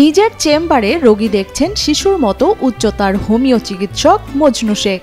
নিজের চেম্বারে রোগী দেখছেন শিশুর মতো উচ্চতার হোমিও চিকিৎসক মজনু শেখ।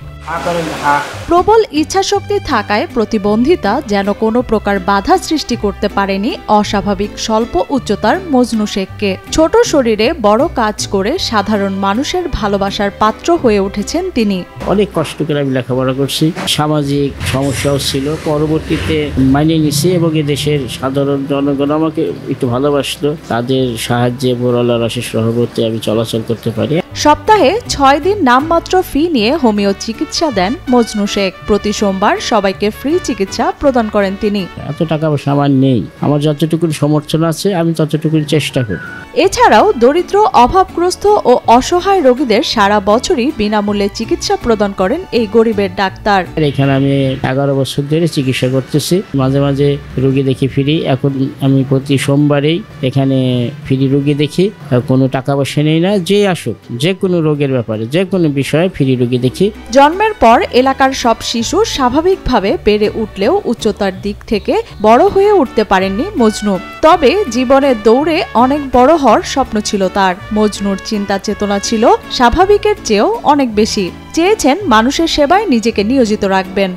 প্রবল ইচ্ছাশক্তি থাকায় প্রতিবন্ধিতা যেন কোনো প্রকার বাধা সৃষ্টি করতে পারেনি অস্বাভাবিক স্বল্প উচ্চতার মজনু শেখকে। ছোট শরীরে বড় কাজ করে সাধারণ মানুষের ভালোবাসার পাত্র হয়ে উঠেছেন তিনি। অনেক কষ্ট করে আমি লেখাপড়া করছি, সামাজিক সমস্যাও ছিল, পরবর্তীতে মানিয়ে নিছি এবং দেশের সাধারণ জনগণ আমাকে একটু ভালোবাসতো। তাদের সাহায্যে আল্লাহর অশেষ রহমতে আমি চলাচল করতে পারি। সপ্তাহে 6 দিন নামমাত্র ফি নিয়ে হোমিও চিকিৎসা দেন মজনু শেখ। প্রতি সোমবার সবাইকে ফ্রি চিকিৎসা প্রদান করেন তিনি। এত টাকা পয়সা আমার নেই, আমার যতটুকু সমর্থন আছে আমি ততটুকু চেষ্টা করি। এছাড়াও দরিদ্র, অভাবগ্রস্ত ও অসহায় রোগীদের সারা বছরই বিনামূল্যে চিকিৎসা প্রদান করেন এই গরিবের ডাক্তার। এখানে আমি 11 বছর ধরে চিকিৎসা করতেছি, মাঝে মাঝে রোগী দেখি ফ্রি। এখন আমি প্রতি সোমবারেই এখানে ফ্রি রোগী দেখি, কোনো টাকা পয়সা নেই না, যে আসুক যে কোনো রোগের ব্যাপারে যে কোনো বিষয়ে ফ্রি রোগী দেখি। জন্মের পর এলাকার সব শিশু স্বাভাবিকভাবে বেড়ে উঠলেও উচ্চতার দিক থেকে বড় হয়ে উঠতে পারেননি মজনু। তবে জীবনের দৌড়ে অনেক বড় হওয়ার স্বপ্ন ছিল তার। মজনুর চিন্তা চেতনা ছিল স্বাভাবিকের চেয়েও অনেক বেশি। চেয়েছেন মানুষের সেবায় নিজেকে নিয়োজিত রাখবেন।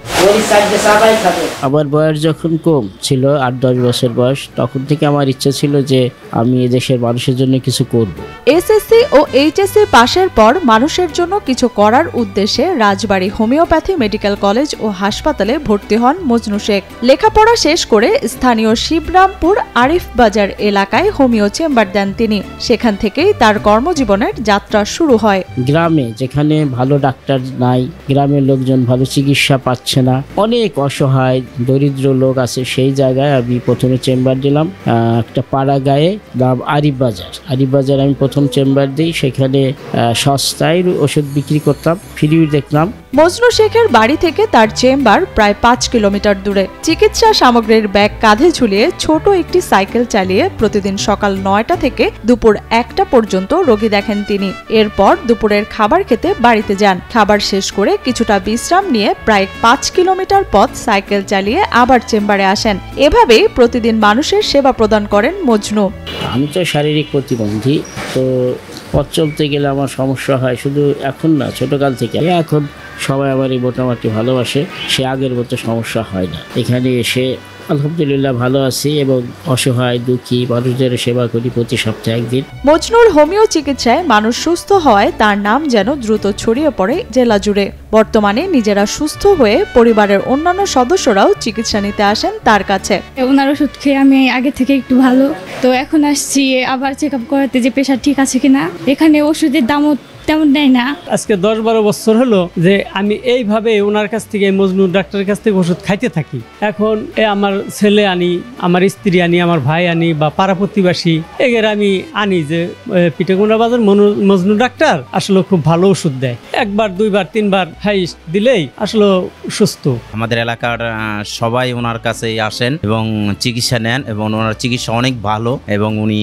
আমার বয়স যখন কম ছিল, 8-10 বছর বয়স, তখন থেকে আমার ইচ্ছা ছিল যে আমি এদেশের মানুষের জন্য কিছু করব। এসএসসি ও এইচএসসি পাশের পর মানুষের জন্য কিছু করার উদ্দেশ্যে রাজবাড়ী হোমিওপ্যাথি মেডিকেল কলেজ ও হাসপাতালে ভর্তি হন মজনু শেখ। লেখাপড়া শেষ করে স্থানীয় শিবরামপুর আরিফ বাজার এলাকায় হোমিও চেম্বার দেন তিনি। সেখান থেকেই তার কর্মজীবনের যাত্রা শুরু হয়। গ্রামে যেখানে ভালো ডাক্তার নাই, গ্রামের লোকজন ভালো চিকিৎসা পাচ্ছে না, অনেক অসহায় দরিদ্র লোক আছে, সেই জায়গায় আমি প্রথমে চেম্বার দিলাম। একটা পাড়া গায়ে নাম আরিফ বাজার আমি প্রথম চেম্বার দিই। সেখানে সস্তায় ওষুধ বিক্রি করতাম, ফ্রি দেখলাম। মজনু শেখের বাড়ি থেকে তার চেম্বার প্রায় 5 কিলোমিটার দূরে। চিকিৎসা সামগ্রীর ব্যাগ কাঁধে ঝুলিয়ে ছোট একটি সাইকেল চালিয়ে প্রতিদিন সকাল 9টা থেকে দুপুর 1টা পর্যন্ত রোগী দেখেন তিনি। এরপর দুপুরের খাবার খেতে বাড়িতে যান। খাবার শেষ করে কিছুটা বিশ্রাম নিয়ে প্রায় 5 কিলোমিটার পথ সাইকেল চালিয়ে আবার চেম্বারে আসেন। এভাবেই প্রতিদিন মানুষের সেবা প্রদান করেন মজনু। আমি তো শারীরিক প্রতিবন্ধী, তো পথ চলতে গেলে আমার সমস্যা হয়, শুধু এখন না, ছোটকাল থেকে। এখন সবাই আমারই মোটামুটি ভালোবাসে, সে আগের মতো সমস্যা হয় না। এখানে এসে আলহামদুলিল্লাহ ভালো আছি এবং অসহায় দুঃখী মানুষদের সেবা করি প্রতি সপ্তাহে একদিন। মজনুর হোমিও চিকিৎসায় মানুষ সুস্থ হওয়ায় তার নাম যেন দ্রুত ছড়িয়ে পড়ে জেলা জুড়ে। বর্তমানে নিজেরা সুস্থ হয়ে পরিবারের অন্যান্য সদস্যরাও চিকিৎসা নিতে আসেন তার কাছে। ওনার ওষুধ খেয়ে আমি আগে থেকে একটু ভালো, তো এখন আসছি আবার চেক আপ করাতে যে প্রেশার ঠিক আছে কিনা। এখানে ওষুধের দামও তেমন নেই না। আজকে 10-12 বছর হলো যে আমি এইভাবে ওনার কাছ থেকে, মজনু ডাক্তারের কাছ থেকে ওষুধ খাইতে থাকি। এখন আমার ছেলে আনি, আমার স্ত্রী আনি, আমার ভাই আনি, বা পাড়া প্রতিবাসী এগের আমি আনি যে পিঠাকুমড়া বাজার মজনু ডাক্তার আসলে খুব ভালো ওষুধ দেয়। 1বার 2বার 3বার হাইস্ট দিলেই আসলে সুস্থ। আমাদের এলাকার সবাই ওনার কাছে আসেন এবং চিকিৎসা নেন এবং ওনার চিকিৎসা অনেক ভালো এবং উনি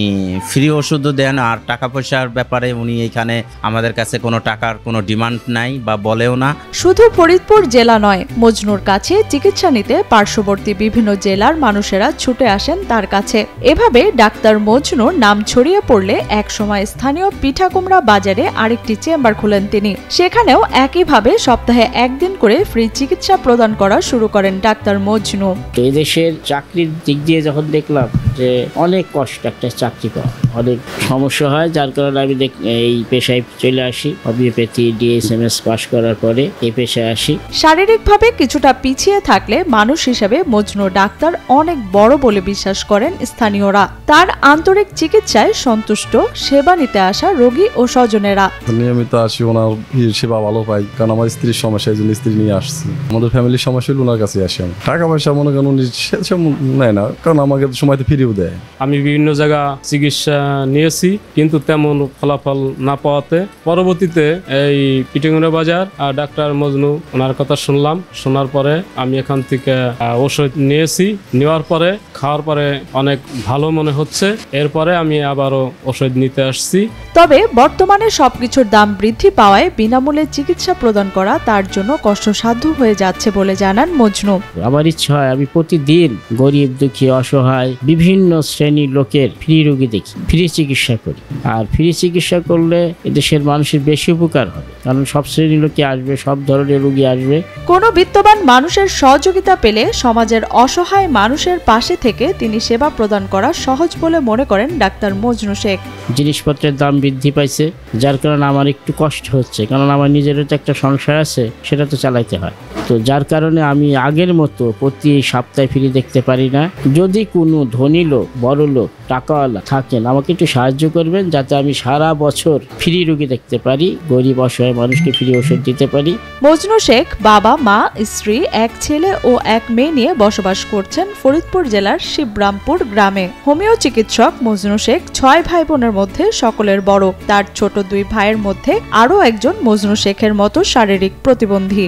ফ্রি ওষুধও দেন। আর টাকা পয়সার ব্যাপারে উনি এখানে আমাদের কাছে কোনো টাকার কোনো ডিমান্ড নাই বা বলেও না। শুধু ফরিদপুর জেলা নয়, মজনুর কাছে চিকিৎসা নিতে পার্শ্ববর্তী বিভিন্ন জেলার মানুষেরা ছুটে আসেন তার কাছে। এভাবে ডাক্তার মজনুর নাম ছড়িয়ে পড়লে একসময় স্থানীয় পিঠাকুমড়া বাজারে আরেকটি চেম্বার খুলেন তিনি। সেখানেও একইভাবে সপ্তাহে 1 দিন করে ফ্রি চিকিৎসা প্রদান করা শুরু করেন ডাক্তার মজনু। এই দেশের চাকরির দিক দিয়ে যখন দেখলাম যে অনেক কষ্ট একটা চাকরি পাওয়া, অনেক সমস্যা হয়, যার কারণে আমি এই পেশায় চলে আসি। হোমিওপ্যাথি DSMS পাশ করার পরে এই পেশায় আসি। শারীরিকভাবে কিছুটা পিছিয়ে থাকলে মানুষ হিসেবে মজনু ডাক্তার অনেক বড় বলে বিশ্বাস করেন স্থানীয়রা। তার আন্তরিক চিকিৎসায় সন্তুষ্ট সেবা নিতে আসা রোগী ও স্বজনেরা। নিয়মিত আসি, ওনার সেবা ভালো পাই, কারণ আমার স্ত্রীর সমস্যা, এই জন্য স্ত্রী নিয়ে আসছি। আমাদের ফ্যামিলির সমস্যা হলে ওনার কাছে আসি। আমি টাকা পয়সা মনে করেন উনি নেয় না, কারণ আমাকে সময়তে ফিরিয়েও দেয়। আমি বিভিন্ন জায়গা চিকিৎসা নিয়েছি, কিন্তু তেমন ফলাফল না পাওয়াতে পরবর্তীতে এই পিঠাকুমড়া বাজার ডাক্তার মজনু ওনার কথা শুনলাম। শোনার পরে আমি এখান থেকে ওষুধ নিয়েছি। নেওয়ার পরে খাওয়ার পরে অনেক ভালো মনে হচ্ছে। এরপরে আমি আবারও ওষুধ নিতে আসছি। তবে বর্তমানে সবকিছুর দাম বৃদ্ধি পাওয়ায় বিনামূল্যে চিকিৎসা প্রদান করা তার জন্য কষ্টসাধ্য হয়ে যাচ্ছে বলে জানান মজনু। আমার ইচ্ছা হয় আমি প্রতিদিন গরিব দুঃখী অসহায় বিভিন্ন বিভিন্ন শ্রেণীর লোকের ফ্রি রোগী দেখি, ফ্রি চিকিৎসা করি। আর ফ্রি চিকিৎসা করলে দেশের মানুষের বেশি উপকার হবে, কারণ সব শ্রেণীর লোকে আসবে, সব ধরনের রোগী আসবে। কোনো বিত্তবান মানুষের সহযোগিতা পেলে সমাজের অসহায় মানুষের পাশে থেকে তিনি সেবা প্রদান করা সহজ বলে মনে করেন ডাক্তার মজনু শেখ। জিনিসপত্রের দাম বৃদ্ধি পাইছে, যার কারণে আমার একটু কষ্ট হচ্ছে, কারণ আমার নিজেরও তো একটা সংসার আছে, সেটা তো চালাইতে হয়। তো যার কারণে আমি আগের মতো প্রতি সপ্তাহে ফ্রি দেখতে পারি না। যদি কোনো ধনী লোক, বড় লোক, টাকাওয়ালা থাকেন, আমাকে একটু সাহায্য করবেন, যাতে আমি সারা বছর ফ্রি রোগী দেখতে পারি, গরিব অসহায় মানুষকে ফ্রি ওষুধ দিতে পারি। মজনু শেখ বাবা, মা, স্ত্রী, এক ছেলে ও এক মেয়ে নিয়ে বসবাস করছেন ফরিদপুর জেলার শিবরামপুর গ্রামে। হোমিও চিকিৎসক মজনু শেখ 6 ভাই বোনের মধ্যে সকলের বড়। তার ছোট 2 ভাইয়ের মধ্যে আরও একজন মজনু শেখের মতো শারীরিক প্রতিবন্ধী।